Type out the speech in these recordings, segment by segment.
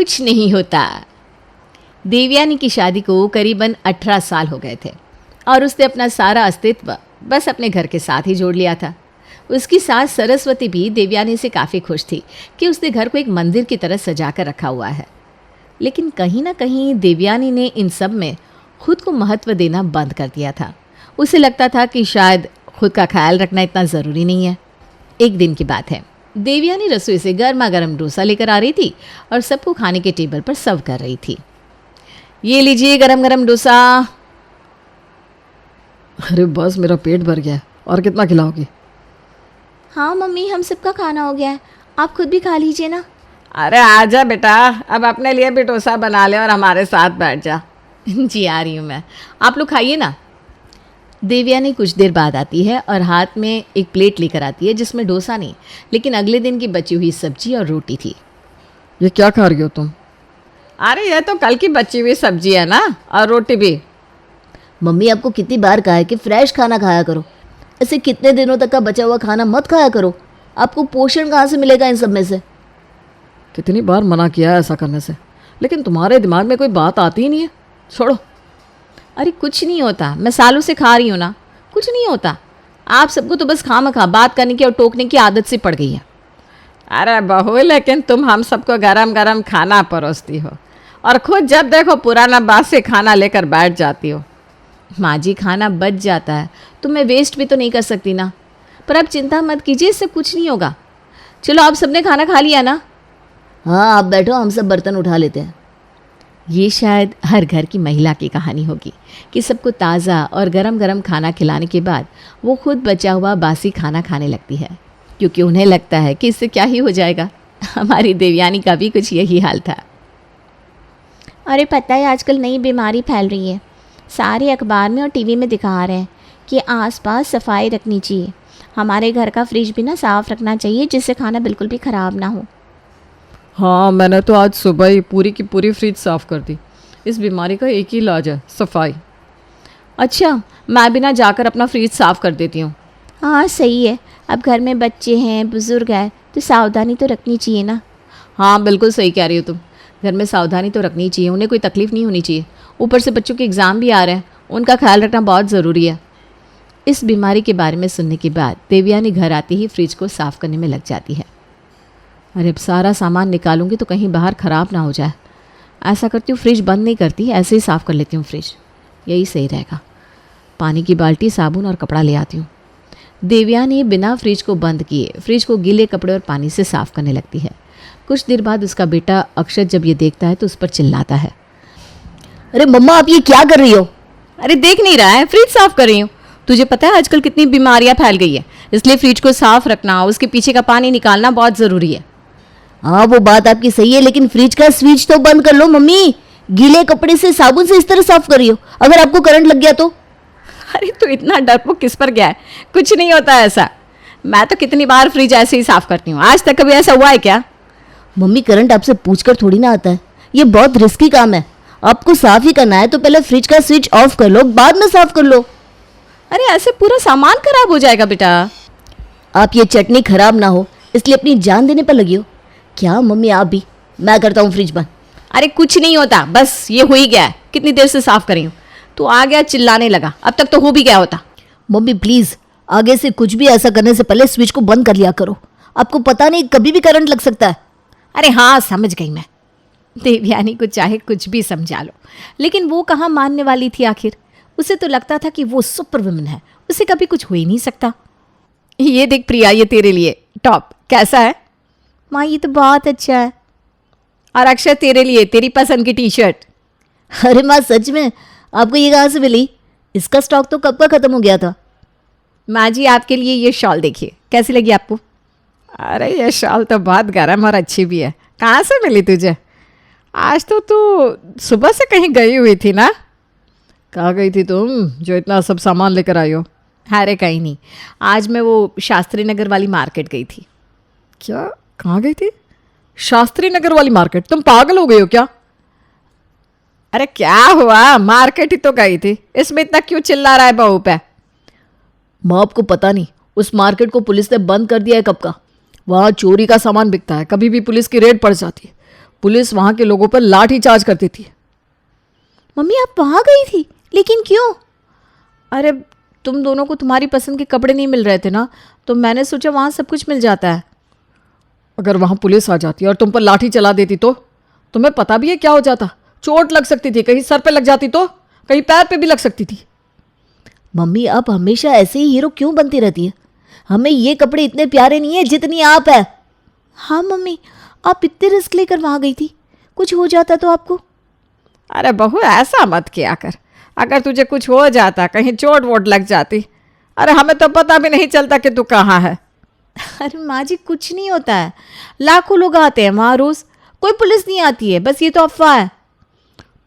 कुछ नहीं होता। देवयानी की शादी को करीबन 18 साल हो गए थे और उसने अपना सारा अस्तित्व बस अपने घर के साथ ही जोड़ लिया था। उसकी सास सरस्वती भी देवयानी से काफ़ी खुश थी कि उसने घर को एक मंदिर की तरह सजा कर रखा हुआ है। लेकिन कहीं ना कहीं देवयानी ने इन सब में खुद को महत्व देना बंद कर दिया था। उसे लगता था कि शायद खुद का ख्याल रखना इतना ज़रूरी नहीं है। एक दिन की बात है, देवयानी रसोई से गर्मा गर्म डोसा लेकर आ रही थी और सबको खाने के टेबल पर सर्व कर रही थी। ये लीजिए गरम गरम डोसा। अरे बस मेरा पेट भर गया है, और कितना खिलाओगी? हाँ मम्मी, हम सबका खाना हो गया है, आप खुद भी खा लीजिए ना। अरे आजा बेटा, अब अपने लिए भी डोसा बना ले और हमारे साथ बैठ जा। जी आ रही हूँ मैं, आप लोग खाइए ना। देवयानी कुछ देर बाद आती है और हाथ में एक प्लेट लेकर आती है जिसमें डोसा नहीं, लेकिन अगले दिन की बची हुई सब्जी और रोटी थी। ये क्या खा रही हो तुम? अरे ये तो कल की बची हुई सब्जी है ना, और रोटी भी। मम्मी आपको कितनी बार कहा है कि फ्रेश खाना खाया करो, ऐसे कितने दिनों तक का बचा हुआ खाना मत खाया करो। आपको पोषण कहाँ से मिलेगा इन सब में से? कितनी बार मना किया है ऐसा करने से, लेकिन तुम्हारे दिमाग में कोई बात आती ही नहीं है। छोड़ो। अरे कुछ नहीं होता, मैं सालों से खा रही हूँ ना, कुछ नहीं होता। आप सबको तो बस खामखा बात करने की और टोकने की आदत सी पड़ गई है। अरे बहू, लेकिन तुम हम सबको गरम गरम खाना परोसती हो और खुद जब देखो पुराना बासी खाना लेकर बैठ जाती हो। माँ जी, खाना बच जाता है तो मैं वेस्ट भी तो नहीं कर सकती ना। पर अब चिंता मत कीजिए, इससे कुछ नहीं होगा। चलो, आप सबने खाना खा लिया ना? हाँ आप बैठो, हम सब बर्तन उठा लेते हैं। ये शायद हर घर की महिला की कहानी होगी कि सबको ताज़ा और गरम गरम खाना खिलाने के बाद वो खुद बचा हुआ बासी खाना खाने लगती है, क्योंकि उन्हें लगता है कि इससे क्या ही हो जाएगा। हमारी देवयानी का भी कुछ यही हाल था। अरे पता है आजकल नई बीमारी फैल रही है, सारे अखबार में और टीवी में दिखा रहे हैं कि आसपास सफाई रखनी चाहिए। हमारे घर का फ्रिज भी ना साफ़ रखना चाहिए जिससे खाना बिल्कुल भी ख़राब ना हो। हाँ, मैंने तो आज सुबह ही पूरी की पूरी फ्रिज साफ़ कर दी। इस बीमारी का एक ही इलाज है, सफाई। अच्छा, मैं भी ना जाकर अपना फ्रिज साफ़ कर देती हूँ। हाँ सही है, अब घर में बच्चे हैं, बुज़ुर्ग हैं, तो सावधानी तो रखनी चाहिए ना। हाँ बिल्कुल सही कह रही हो तुम, घर में सावधानी तो रखनी चाहिए, उन्हें कोई तकलीफ़ नहीं होनी चाहिए। ऊपर से बच्चों के एग्ज़ाम भी आ रहे हैं, उनका ख्याल रखना बहुत ज़रूरी है। इस बीमारी के बारे में सुनने के बाद देवयानी घर आती ही फ्रिज को साफ़ करने में लग जाती है। अरे अब सारा सामान निकालूंगी तो कहीं बाहर ख़राब ना हो जाए। ऐसा करती हूँ, फ्रिज बंद नहीं करती, ऐसे ही साफ़ कर लेती हूँ फ्रिज, यही सही रहेगा। पानी की बाल्टी, साबुन और कपड़ा ले आती हूँ। देवयानी बिना फ्रिज को बंद किए फ्रिज को गीले कपड़े और पानी से साफ़ करने लगती है। कुछ देर बाद उसका बेटा अक्षत जब ये देखता है तो उस पर चिल्लाता है। अरे मम्मा आप ये क्या कर रही हो? अरे देख नहीं रहा है, फ्रिज साफ़ कर रही हूँ। तुझे पता है आजकल कितनी बीमारियाँ फैल गई है, इसलिए फ्रिज को साफ़ रखना, उसके पीछे का पानी निकालना बहुत ज़रूरी है। हाँ वो बात आपकी सही है, लेकिन फ्रिज का स्विच तो बंद कर लो मम्मी। गीले कपड़े से साबुन से इस तरह साफ कर रही हो, अगर आपको करंट लग गया तो? अरे तू इतना डरपोक किस पर गया है? कुछ नहीं होता ऐसा। मैं तो कितनी बार फ्रिज ऐसे ही साफ़ करती हूँ, आज तक कभी ऐसा हुआ है क्या? मम्मी करंट आपसे पूछकर थोड़ी ना आता है, ये बहुत रिस्की काम है। आपको साफ ही करना है तो पहले फ्रिज का स्विच ऑफ कर लो, बाद में साफ कर लो। अरे ऐसे पूरा सामान खराब हो जाएगा बेटा। आप ये चटनी खराब ना हो इसलिए अपनी जान देने पर लगी हो क्या मम्मी? आप भी। मैं करता हूँ फ्रिज बंद। अरे कुछ नहीं होता, बस ये हो ही गया है, कितनी देर से साफ़ कर रही हूँ। तो आ गया चिल्लाने लगा, अब तक तो हो भी गया होता। मम्मी प्लीज आगे से कुछ भी ऐसा करने से पहले स्विच को बंद कर लिया करो, आपको पता नहीं कभी भी करंट लग सकता है। अरे हाँ समझ गई मैं। देवयानी को चाहे कुछ भी समझा लो, लेकिन वो कहाँ मानने वाली थी आखिर। उसे तो लगता था कि वो सुपर वुमन है, उसे कभी कुछ हो ही नहीं सकता। ये देख प्रिया, ये तेरे लिए टॉप कैसा है? माँ ये तो बहुत अच्छा है। और अक्षय तेरे लिए तेरी पसंद की टी शर्ट। अरे माँ सच में? आपको ये कहाँ से मिली? इसका स्टॉक तो कब का खत्म हो गया था। माँ जी आपके लिए ये शॉल देखिए, कैसी लगी आपको? अरे ये शॉल तो बहुत गर्म और अच्छी भी है, कहाँ से मिली तुझे? आज तो तू सुबह से कहीं गई हुई थी ना? कहाँ गई थी तुम जो इतना सब सामान लेकर आई हो? अरे कहीं नहीं, आज मैं वो शास्त्री नगर वाली मार्केट गई थी। क्या? कहाँ गई थी? शास्त्री नगर वाली मार्केट? तुम पागल हो गई हो क्या? अरे क्या हुआ, मार्केट ही तो गई थी, इसमें इतना क्यों चिल्ला रहा है बहू पे? माँ आपको पता नहीं, उस मार्केट को पुलिस ने बंद कर दिया है कब का। वहाँ चोरी का सामान बिकता है, कभी भी पुलिस की रेड पड़ जाती है। पुलिस वहाँ के लोगों पर लाठी चार्ज करती थी। मम्मी आप वहाँ गई थी, लेकिन क्यों? अरे तुम दोनों को तुम्हारी पसंद के कपड़े नहीं मिल रहे थे ना, तो मैंने सोचा वहाँ सब कुछ मिल जाता है। अगर वहाँ पुलिस आ जाती और तुम पर लाठी चला देती तो तुम्हें पता भी है क्या हो जाता? चोट लग सकती थी, कहीं सर पे लग जाती तो, कहीं पैर पे भी लग सकती थी। मम्मी आप हमेशा ऐसे ही हीरो क्यों बनती रहती है? हमें ये कपड़े इतने प्यारे नहीं है जितनी आप है। हाँ मम्मी, आप इतने रिस्क लेकर वहाँ गई थी, कुछ हो जाता तो आपको? अरे बहू ऐसा मत किया कर, अगर तुझे कुछ हो जाता, कहीं चोट वोट लग जाती, अरे हमें तो पता भी नहीं चलता कि तू कहाँ है। अरे माँ जी कुछ नहीं होता है, लाखों लोग आते हैं वहाँ रोज़, कोई पुलिस नहीं आती है, बस ये तो अफवाह है।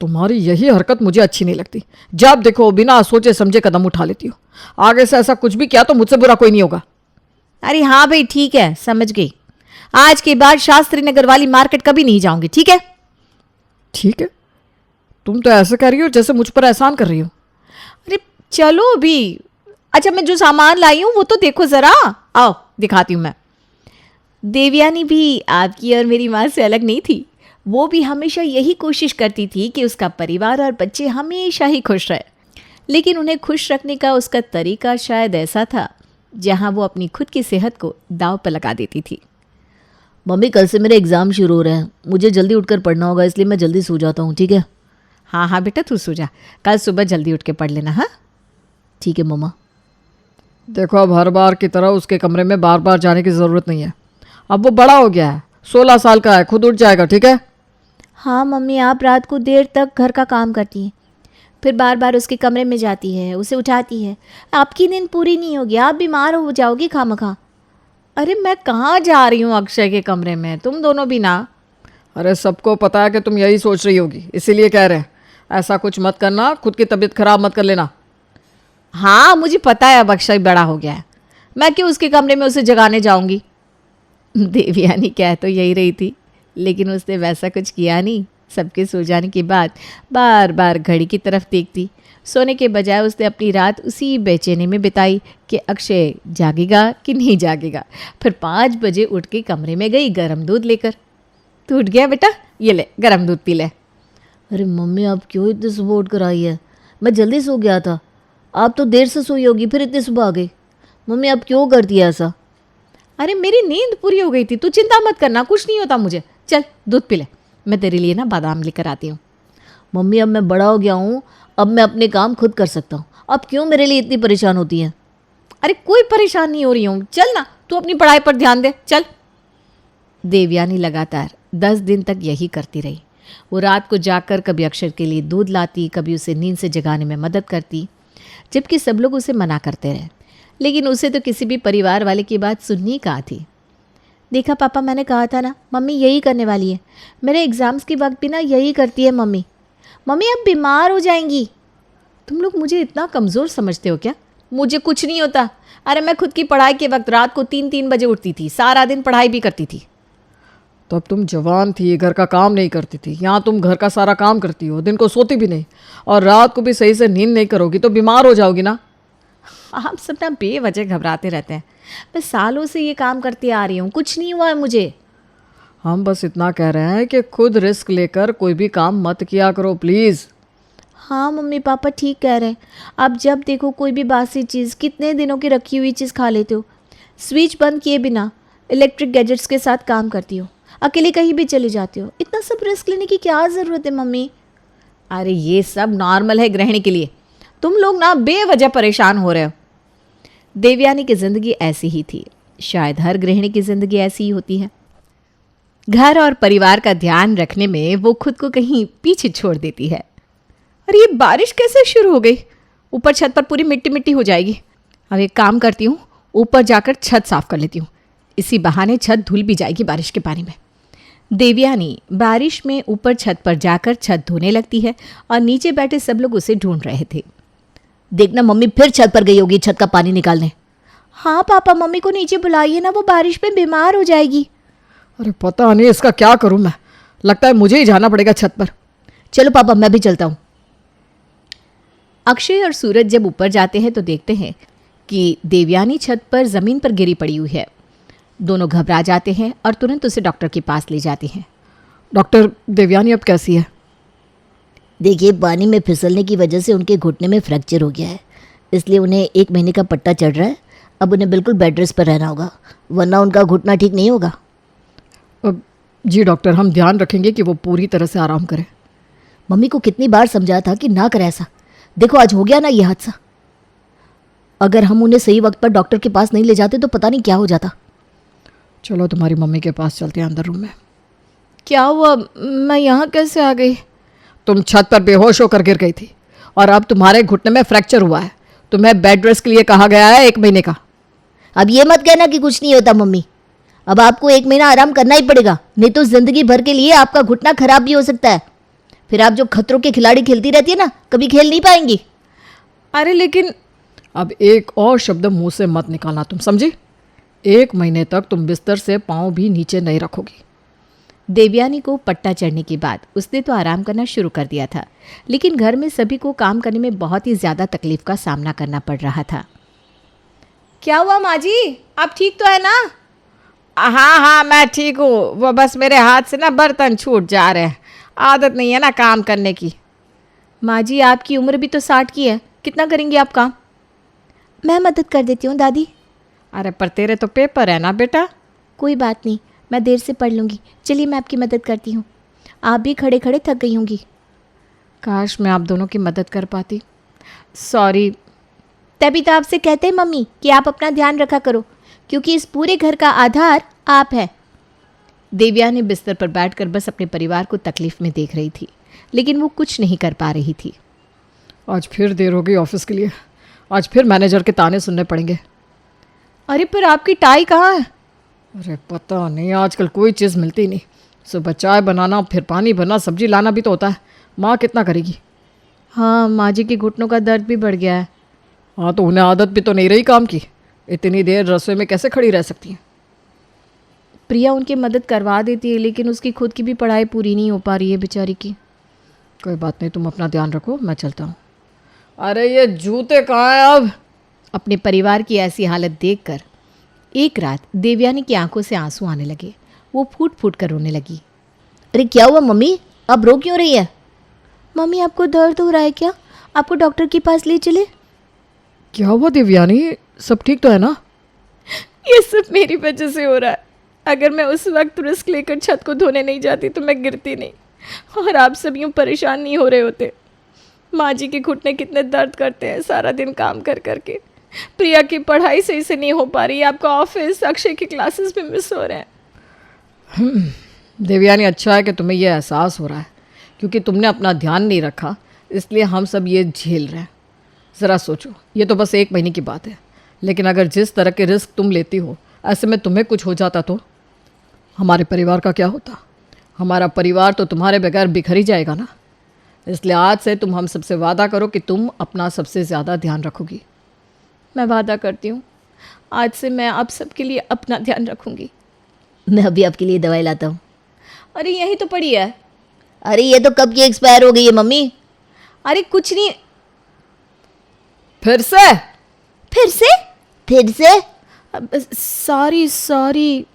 तुम्हारी यही हरकत मुझे अच्छी नहीं लगती। जब देखो बिना सोचे समझे कदम उठा लेती हो। आगे से ऐसा कुछ भी किया तो मुझसे बुरा कोई नहीं होगा। अरे हाँ भाई ठीक है, समझ गई। आज के बाद शास्त्री नगर वाली मार्केट कभी नहीं जाऊंगी, ठीक है? ठीक है, तुम तो ऐसे कर रही हो जैसे मुझ पर एहसान कर रही हो। अरे चलो अभी। अच्छा मैं जो सामान लाई हूँ वो तो देखो ज़रा, आओ दिखाती हूँ मैं। देवयानी भी आपकी और मेरी माँ से अलग नहीं थी। वो भी हमेशा यही कोशिश करती थी कि उसका परिवार और बच्चे हमेशा ही खुश रहे, लेकिन उन्हें खुश रखने का उसका तरीका शायद ऐसा था जहाँ वो अपनी खुद की सेहत को दांव पर लगा देती थी। मम्मी कल से मेरे एग्ज़ाम शुरू हो रहे हैं, मुझे जल्दी उठकर पढ़ना होगा, इसलिए मैं जल्दी सो जाता हूँ, ठीक है? हाँ हाँ बेटा तू सो जा, कल सुबह जल्दी उठ के पढ़ लेना। हाँ ठीक है मम्मा। देखो अब हर बार की तरह उसके कमरे में बार बार जाने की ज़रूरत नहीं है। अब वो बड़ा हो गया है, 16 साल का है, खुद उठ जाएगा, ठीक है? हाँ मम्मी, आप रात को देर तक घर का काम करती हैं, फिर बार बार उसके कमरे में जाती है, उसे उठाती है। आपकी नींद पूरी नहीं होगी, आप बीमार हो जाओगी खामखा। अरे मैं कहाँ जा रही हूँ अक्षय के कमरे में, तुम दोनों भी ना। अरे सबको पता है कि तुम यही सोच रही होगी, इसीलिए कह रहे हैं ऐसा कुछ मत करना, खुद की तबीयत खराब मत कर लेना। हाँ मुझे पता है अब अक्षय बड़ा हो गया है, मैं क्यों उसके कमरे में उसे जगाने जाऊंगी। देवयानी कह तो यही रही थी, लेकिन उसने वैसा कुछ किया नहीं। सबके सो जाने के बाद बार बार घड़ी की तरफ देखती। सोने के बजाय उसने अपनी रात उसी बेचैनी में बिताई कि अक्षय जागेगा कि नहीं जागेगा। फिर 5 बजे उठ के कमरे में गई गर्म दूध लेकर। तू उठ गया बेटा, ये ले गर्म दूध पी ले। अरे मम्मी आप क्यों इतने सुबह उठ कर आई है? मैं जल्दी सो गया था, आप तो देर से सोई होगी, फिर इतनी सुबह आ गई। मम्मी आप क्यों करती है ऐसा? अरे मेरी नींद पूरी हो गई थी, तू चिंता मत करना, कुछ नहीं होता मुझे। चल दूध पी ले, मैं तेरे लिए ना बादाम लेकर आती हूँ। मम्मी अब मैं बड़ा हो गया हूँ, अब मैं अपने काम खुद कर सकता हूँ, आप क्यों मेरे लिए इतनी परेशान होती हैं? अरे कोई परेशान नहीं हो रही हूँ, चल ना तू अपनी पढ़ाई पर ध्यान दे, चल। देवयानी लगातार 10 दिन तक यही करती रही। वो रात को जाकर कभी अक्षर के लिए दूध लाती, कभी उसे नींद से जगाने में मदद करती, जबकि सब लोग उसे मना करते रहे, लेकिन उसे तो किसी भी परिवार वाले की बात सुननी कहाँ थी। देखा पापा, मैंने कहा था ना, मम्मी यही करने वाली है। मेरे एग्ज़ाम्स के वक्त भी ना यही करती है मम्मी। मम्मी अब बीमार हो जाएंगी। तुम लोग मुझे इतना कमज़ोर समझते हो क्या? मुझे कुछ नहीं होता। अरे मैं खुद की पढ़ाई के वक्त रात को 3-3 बजे उठती थी, सारा दिन पढ़ाई भी करती थी। तब तुम जवान थी, घर का काम नहीं करती थी। यहाँ तुम घर का सारा काम करती हो, दिन को सोती भी नहीं, और रात को भी सही से नींद नहीं करोगी तो बीमार हो जाओगी ना। आप सब ना बेवजह घबराते रहते हैं। मैं सालों से ये काम करती आ रही हूँ, कुछ नहीं हुआ है मुझे। हम बस इतना कह रहे हैं कि खुद रिस्क लेकर कोई भी काम मत किया करो प्लीज़। हाँ मम्मी पापा ठीक कह रहे हैं। आप जब देखो कोई भी बासी चीज़, कितने दिनों की रखी हुई चीज़ खा लेते हो। स्विच बंद किए बिना इलेक्ट्रिक गैजेट्स के साथ काम करती हो, अकेले कहीं भी चले जाते हो। इतना सब रिस्क लेने की क्या ज़रूरत है मम्मी? अरे ये सब नॉर्मल है गृहिणी के लिए, तुम लोग ना बेवजह परेशान हो रहे हो। देवयानी की ज़िंदगी ऐसी ही थी, शायद हर गृहिणी की ज़िंदगी ऐसी ही होती है। घर और परिवार का ध्यान रखने में वो खुद को कहीं पीछे छोड़ देती है। अरे ये बारिश कैसे शुरू हो गई? ऊपर छत पर पूरी मिट्टी मिट्टी हो जाएगी। अब एक काम करती हूँ, ऊपर जाकर छत साफ कर लेती हूँ, इसी बहाने छत धुल भी जाएगी बारिश के पानी में। देवयानी बारिश में ऊपर छत पर जाकर छत धोने लगती है और नीचे बैठे सब लोग उसे ढूंढ रहे थे। देखना मम्मी फिर छत पर गई होगी छत का पानी निकालने। हाँ पापा, मम्मी को नीचे बुलाइए ना, वो बारिश में बीमार हो जाएगी। अरे पता नहीं इसका क्या करूं मैं, लगता है मुझे ही जाना पड़ेगा छत पर। चलो पापा मैं भी चलता हूँ। अक्षय और सूरज जब ऊपर जाते हैं तो देखते हैं कि देवयानी छत पर ज़मीन पर गिरी पड़ी हुई है। दोनों घबरा जाते हैं और तुरंत उसे डॉक्टर के पास ले जाते हैं। डॉक्टर, देवयानी अब कैसी है? देखिए, पानी में फिसलने की वजह से उनके घुटने में फ्रैक्चर हो गया है, इसलिए उन्हें 1 महीने का पट्टा चढ़ रहा है। अब उन्हें बिल्कुल बेड रेस्ट पर रहना होगा, वरना उनका घुटना ठीक नहीं होगा। जी डॉक्टर, हम ध्यान रखेंगे कि वो पूरी तरह से आराम करें। मम्मी को कितनी बार समझाया था कि ना करे ऐसा। देखो, आज हो गया ना ये हादसा। अगर हम उन्हें सही वक्त पर डॉक्टर के पास नहीं ले जाते तो पता नहीं क्या हो जाता। चलो तुम्हारी मम्मी के पास चलते हैं अंदर रूम में। क्या हुआ? मैं यहाँ कैसे आ गई? तुम छत पर बेहोश होकर गिर गई थी और अब तुम्हारे घुटने में फ्रैक्चर हुआ है। तुम्हें बेड रेस्ट के लिए कहा गया है 1 महीने का। अब ये मत कहना कि कुछ नहीं होता मम्मी। अब आपको 1 महीना आराम करना ही पड़ेगा, नहीं तो जिंदगी भर के लिए आपका घुटना खराब भी हो सकता है। फिर आप जो खतरों के खिलाड़ी खेलती रहती है ना, कभी खेल नहीं पाएंगी। अरे लेकिन अब एक और शब्द मुंह से मत निकालना, तुम समझी? 1 महीने तक तुम बिस्तर से पाँव भी नीचे नहीं रखोगी। देवयानी को पट्टा चढ़ने के बाद उसने तो आराम करना शुरू कर दिया था, लेकिन घर में सभी को काम करने में बहुत ही ज़्यादा तकलीफ का सामना करना पड़ रहा था। क्या हुआ माँ जी, आप ठीक तो है ना? हाँ हाँ, मैं ठीक हूँ। वो बस मेरे हाथ से ना बर्तन छूट जा रहे हैं, आदत नहीं है ना काम करने की। माँ जी, आपकी उम्र भी तो 60 की है, कितना करेंगी आप काम? मैं मदद कर देती हूँ दादी। अरे पर तेरे तो पेपर है ना बेटा। कोई बात नहीं, मैं देर से पढ़ लूँगी। चलिए मैं आपकी मदद करती हूँ। आप भी खड़े खड़े थक गई होंगी। काश मैं आप दोनों की मदद कर पाती। सॉरी। तभी तो आपसे कहते हैं मम्मी कि आप अपना ध्यान रखा करो, क्योंकि इस पूरे घर का आधार आप है। देवयानी बिस्तर पर बैठकर बस अपने परिवार को तकलीफ में देख रही थी, लेकिन वो कुछ नहीं कर पा रही थी। आज फिर देर हो गई ऑफिस के लिए। आज फिर मैनेजर के ताने सुनने पड़ेंगे। अरे पर आपकी टाई कहाँ है? अरे पता नहीं, आजकल कोई चीज़ मिलती नहीं। सुबह चाय बनाना, फिर पानी भरना, सब्जी लाना भी तो होता है। माँ कितना करेगी? हाँ, माँ जी के घुटनों का दर्द भी बढ़ गया है। हाँ, तो उन्हें आदत भी तो नहीं रही काम की। इतनी देर रसोई में कैसे खड़ी रह सकती हैं? प्रिया उनकी मदद करवा देती है, लेकिन उसकी खुद की भी पढ़ाई पूरी नहीं हो पा रही है बेचारी की। कोई बात नहीं, तुम अपना ध्यान रखो, मैं चलता हूँ। अरे ये जूते कहाँ हैं अब? अपने परिवार की ऐसी हालत देखकर एक रात देवयानी की आंखों से आंसू आने लगे। वो फूट फूट कर रोने लगी। अरे क्या हुआ मम्मी, आप रो क्यों रही है? मम्मी, आपको दर्द हो रहा है क्या? आपको डॉक्टर के पास ले चले? क्या हुआ देवयानी, सब ठीक तो है ना? ये सब मेरी वजह से हो रहा है। अगर मैं उस वक्त रिस्क लेकर छत को धोने नहीं जाती तो मैं गिरती नहीं, और आप सब यूँ परेशान नहीं हो रहे होते। माँ जी के घुटने कितने दर्द करते हैं सारा दिन काम कर करके। प्रिया की पढ़ाई सही से नहीं हो पा रही, आपका ऑफिस, अक्षय की क्लासेस भी मिस हो रहे हैं। देवयानी, अच्छा है कि तुम्हें यह एहसास हो रहा है, क्योंकि तुमने अपना ध्यान नहीं रखा, इसलिए हम सब ये झेल रहे हैं। ज़रा सोचो, ये तो बस 1 महीने की बात है, लेकिन अगर जिस तरह के रिस्क तुम लेती हो, ऐसे में तुम्हें कुछ हो जाता तो हमारे परिवार का क्या होता? हमारा परिवार तो तुम्हारे बगैर बिखर ही जाएगा ना। इसलिए आज से तुम हम सबसे वादा करो कि तुम अपना सबसे ज़्यादा ध्यान रखोगी। मैं वादा करती हूँ, आज से मैं आप सबके लिए अपना ध्यान रखूँगी। मैं अभी आपके लिए दवाई लाता हूँ। अरे यही तो पड़ी है। अरे ये तो कब की एक्सपायर हो गई है मम्मी। अरे कुछ नहीं। फिर से? फिर से? Sorry sorry.